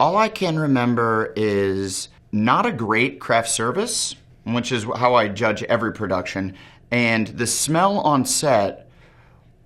All I can remember is not a great craft service, which is how I judge every production, and the smell on set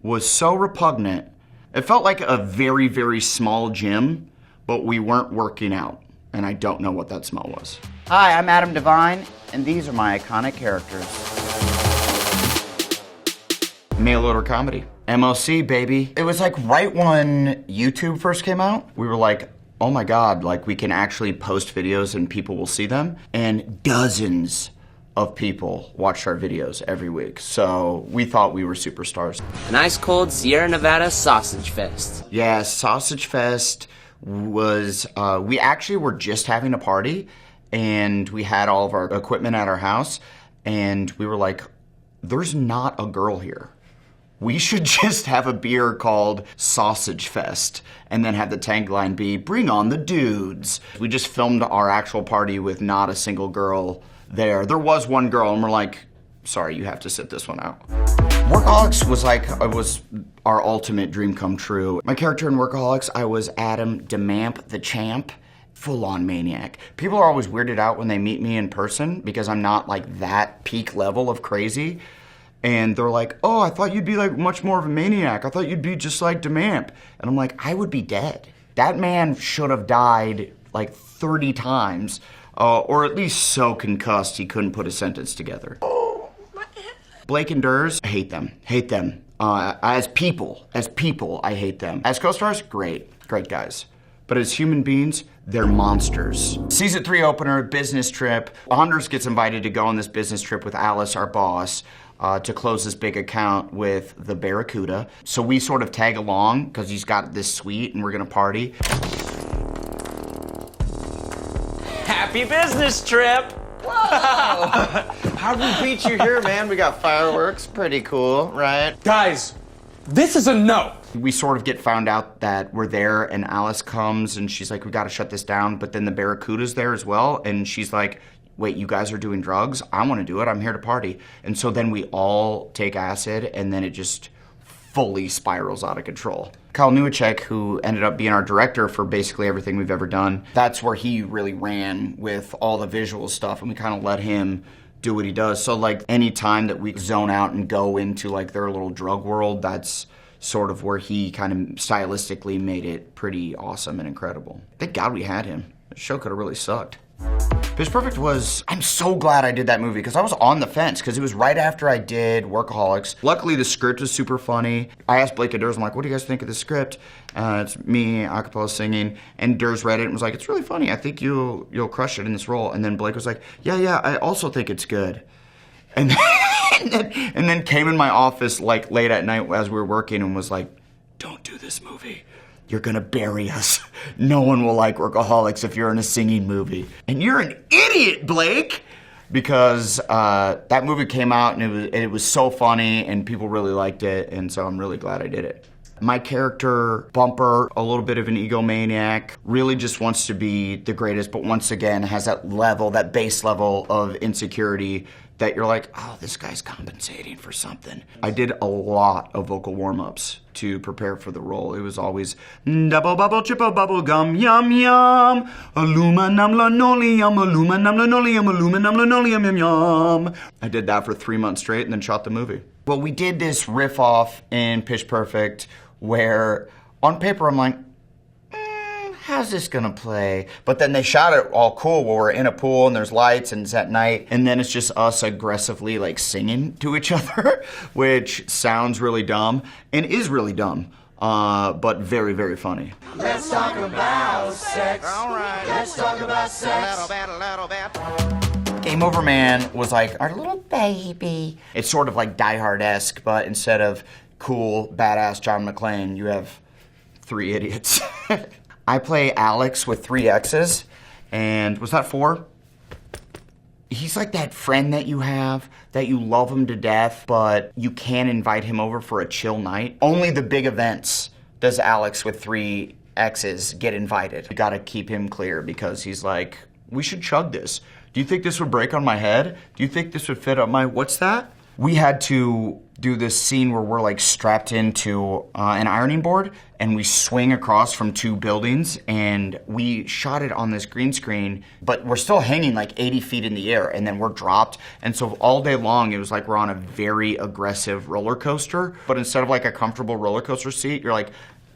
was so repugnant. It felt like a very, very small gym, but we weren't working out, and I don't know what that smell was. Hi, I'm Adam Devine, and these are my iconic characters. Mail order comedy. MOC, baby. It was like right when YouTube first came out, we were like, oh my God, like we can actually post videos and people will see them. And dozens of people watched our videos every week. So we thought we were superstars. An ice cold Sierra Nevada sausage fest. Yeah, Sausage Fest was, we actually were just having a party and we had all of our equipment at our house and we were like, there's not a girl here. We should just have a beer called Sausage Fest and then have the tagline be, bring on the dudes. We just filmed our actual party with not a single girl there. There was one girl and we're like, sorry, you have to sit this one out. Workaholics was like, it was our ultimate dream come true. My character in Workaholics, I was Adam DeMamp, the champ, full-on maniac. People are always weirded out when they meet me in person because I'm not like that peak level of crazy. And they're like, oh, I thought you'd be like much more of a maniac. I thought you'd be just like DeMamp. And I'm like, I would be dead. That man should have died like 30 times, or at least so concussed he couldn't put a sentence together. Oh, my head. Blake and Durs, I hate them. Hate them. As people, I hate them. As co-stars, great guys. But as human beings, they're monsters. Season 3 opener, business trip. Anders gets invited to go on this business trip with Alice, our boss, to close this big account with the Barracuda. So we sort of tag along because he's got this suite and we're gonna party. Happy business trip! How'd we beat you here, man? We got fireworks, pretty cool, right? Guys, this is a no. We sort of get found out that we're there and Alice comes and she's like, we gotta shut this down, but then the Barracuda's there as well and she's like, wait, you guys are doing drugs? I wanna do it, I'm here to party. And so then we all take acid and then it just fully spirals out of control. Kyle Newacek, who ended up being our director for basically everything we've ever done, that's where he really ran with all the visual stuff and we kind of let him do what he does. So like any time that we zone out and go into like their little drug world, that's sort of where he kind of stylistically made it pretty awesome and incredible. Thank God we had him. The show could have really sucked. Pitch Perfect was, I'm so glad I did that movie because I was on the fence because it was right after I did Workaholics. Luckily the script was super funny. I asked Blake and Durs, I'm like, what do you guys think of the script? It's me, a cappella singing, and Durs read it and was like, it's really funny. I think you'll crush it in this role. And then Blake was like, yeah, I also think it's good. And then came in my office like late at night as we were working and was like, don't do this movie. You're gonna bury us. No one will like Workaholics if you're in a singing movie. And you're an idiot, Blake! Because that movie came out and it was so funny and people really liked it, and so I'm really glad I did it. My character, Bumper, a little bit of an egomaniac, really just wants to be the greatest, but once again has that level, that base level of insecurity that you're like, oh, this guy's compensating for something. I did a lot of vocal warm-ups to prepare for the role. It was always double bubble, triple bubble gum, yum yum, aluminum linoleum, aluminum linoleum, aluminum linoleum, yum yum. I did that for 3 months straight and then shot the movie. Well, we did this riff off in Pitch Perfect where on paper I'm like, how's this gonna play? But then they shot it all cool where we're in a pool and there's lights and it's at night and then it's just us aggressively like singing to each other, which sounds really dumb and is really dumb, but very, very funny. Let's talk about sex. All right. Let's talk about sex. A little bit. Game Over Man was like our little baby. It's sort of like Die Hard-esque, but instead of cool, badass John McClane, you have 3 idiots. I play Alex with 3 X's, and was that 4? He's like that friend that you have, that you love him to death, but you can't invite him over for a chill night. Only the big events does Alex with 3 X's get invited. You gotta keep him clear because he's like, we should chug this. Do you think this would break on my head? Do you think this would fit on my, what's that? We had to do this scene where we're like strapped into an ironing board and we swing across from 2 buildings, and we shot it on this green screen, but we're still hanging like 80 feet in the air, and then we're dropped. And so all day long, it was like we're on a very aggressive roller coaster, but instead of like a comfortable roller coaster seat, you're like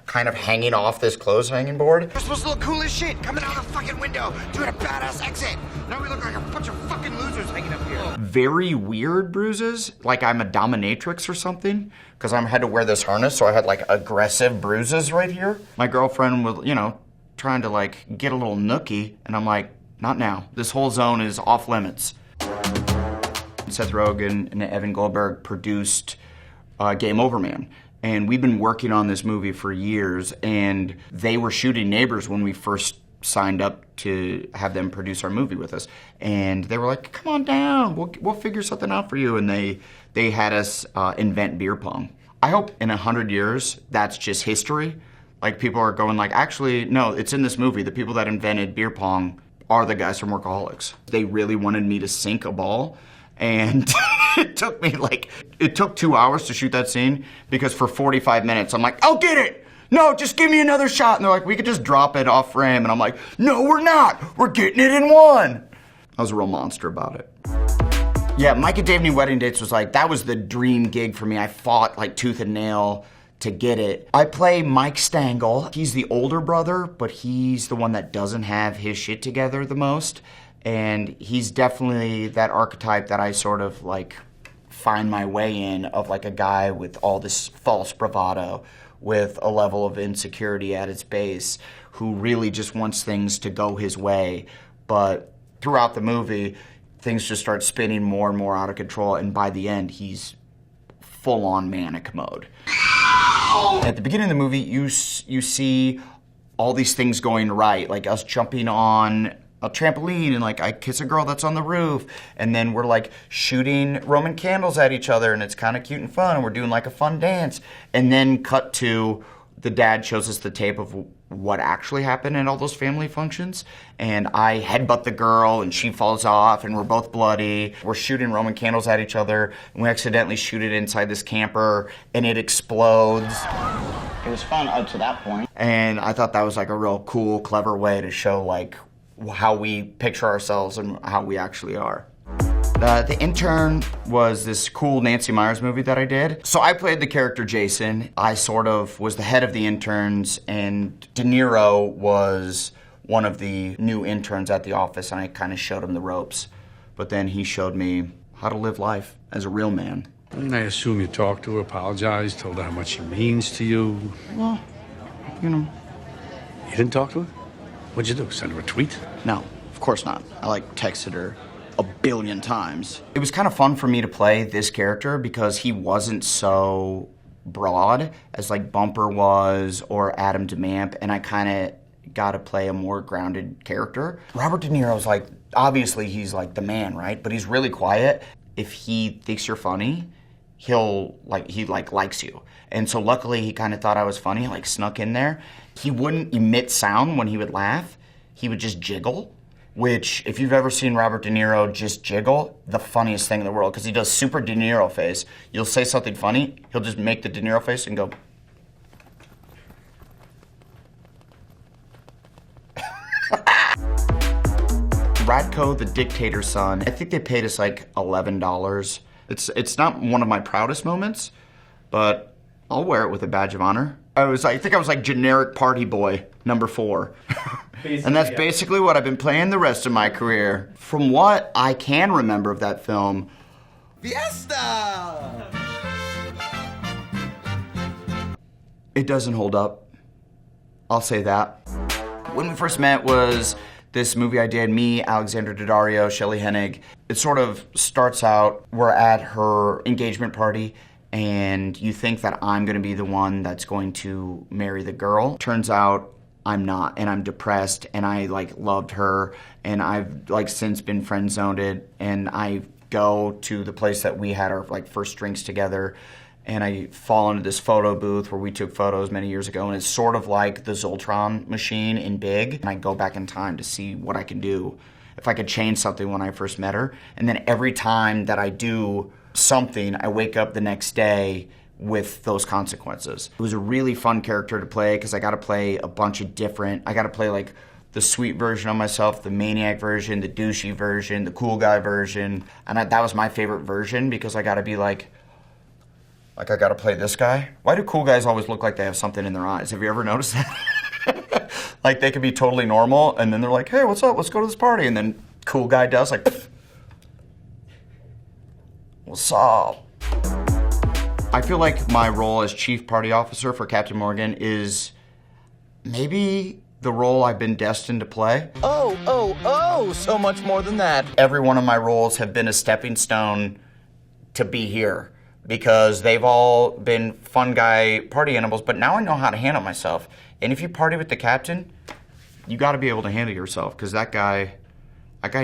kind of hanging off this clothes hanging board. We're supposed to look cool as shit, coming out the fucking window, doing a badass exit. Now we look like a bunch of fucking losers hanging up here. Very weird bruises, like I'm a dominatrix or something, because I had to wear this harness, so I had like aggressive bruises right here. My girlfriend was, trying to like get a little nookie, and I'm like, not now. This whole zone is off limits. Seth Rogen and Evan Goldberg produced Game Over Man. And we've been working on this movie for years, and they were shooting Neighbors when we first signed up to have them produce our movie with us. And they were like, come on down, we'll figure something out for you. And they had us invent beer pong. I hope in 100 years, that's just history. Like people are going like, actually, no, it's in this movie. The people that invented beer pong are the guys from Workaholics. They really wanted me to sink a ball. And it took 2 hours to shoot that scene, because for 45 minutes, I'm like, I'll get it. No, just give me another shot. And they're like, we could just drop it off frame. And I'm like, no, we're not. We're getting it in 1. I was a real monster about it. Yeah, Mike and Devine Wedding Dates was like, that was the dream gig for me. I fought like tooth and nail to get it. I play Mike Stengel. He's the older brother, but he's the one that doesn't have his shit together the most. And he's definitely that archetype that I sort of like find my way in, of like a guy with all this false bravado, with a level of insecurity at its base, who really just wants things to go his way. But throughout the movie, things just start spinning more and more out of control, and by the end, he's full-on manic mode. At the beginning of the movie, you see all these things going right, like us jumping on a trampoline and like I kiss a girl that's on the roof, and then we're like shooting Roman candles at each other, and it's kind of cute and fun, and we're doing like a fun dance. And then cut to the dad shows us the tape of what actually happened at all those family functions, and I headbutt the girl and she falls off and we're both bloody. We're shooting Roman candles at each other, and we accidentally shoot it inside this camper and it explodes. It was fun up to that point. And I thought that was like a real cool, clever way to show like how we picture ourselves and how we actually are. The Intern was this cool Nancy Meyers movie that I did. So I played the character Jason. I sort of was the head of the interns, and De Niro was one of the new interns at the office, and I kind of showed him the ropes. But then he showed me how to live life as a real man. And I assume you talked to her, apologized, told her how much she means to you. Well, You didn't talk to her? What'd you do, send her a tweet? No, of course not. I texted her 1 billion times. It was kind of fun for me to play this character because he wasn't so broad as like Bumper was or Adam DeMamp, and I kind of got to play a more grounded character. Robert De Niro's like, obviously he's like the man, right? But he's really quiet. If he thinks you're funny, he likes you. And so luckily he kind of thought I was funny, like snuck in there. He wouldn't emit sound when he would laugh. He would just jiggle, which if you've ever seen Robert De Niro just jiggle, the funniest thing in the world, because he does super De Niro face. You'll say something funny, he'll just make the De Niro face and go. Ratko, the dictator's son, I think they paid us like $11. It's not one of my proudest moments, but I'll wear it with a badge of honor. I think I was like generic party boy, number 4. And that's basically what I've been playing the rest of my career. From what I can remember of that film, Fiesta! it doesn't hold up. I'll say that. When we first met was this movie I did, me, Alexander Daddario, Shelley Hennig. It sort of starts out, we're at her engagement party, and you think that I'm gonna be the one that's going to marry the girl. Turns out I'm not, and I'm depressed, and I loved her, and I've since been friend-zoned, and I go to the place that we had our first drinks together, and I fall into this photo booth where we took photos many years ago, and it's sort of like the Zoltron machine in Big, and I go back in time to see what I can do, if I could change something when I first met her. And then every time that I do something, I wake up the next day with those consequences. It was a really fun character to play because I got to play a bunch of different, I got to play like the sweet version of myself, the maniac version, the douchey version, the cool guy version. And that was my favorite version because I got to be like I got to play this guy. Why do cool guys always look like they have something in their eyes? Have you ever noticed that? Like they could be totally normal and then they're like, hey, what's up? Let's go to this party. And then cool guy does like, pfft. What's up? I feel like my role as chief party officer for Captain Morgan is maybe the role I've been destined to play. Oh, so much more than that. Every one of my roles have been a stepping stone to be here because they've all been fun guy party animals, but now I know how to handle myself. And if you party with the captain, you got to be able to handle yourself because that guy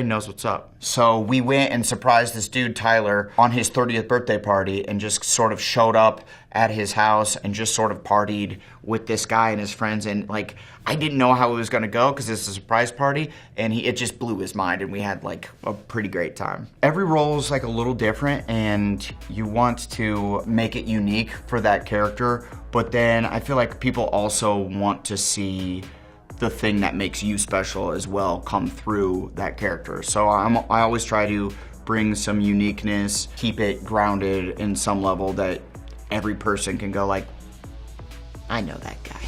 knows what's up. So we went and surprised this dude, Tyler, on his 30th birthday party and just sort of showed up at his house and just sort of partied with this guy and his friends. And like, I didn't know how it was gonna go because it's a surprise party and it just blew his mind and we had like a pretty great time. Every role is like a little different and you want to make it unique for that character, but then I feel like people also want to see the thing that makes you special as well come through that character. So I always try to bring some uniqueness, keep it grounded in some level that every person can go like, I know that guy.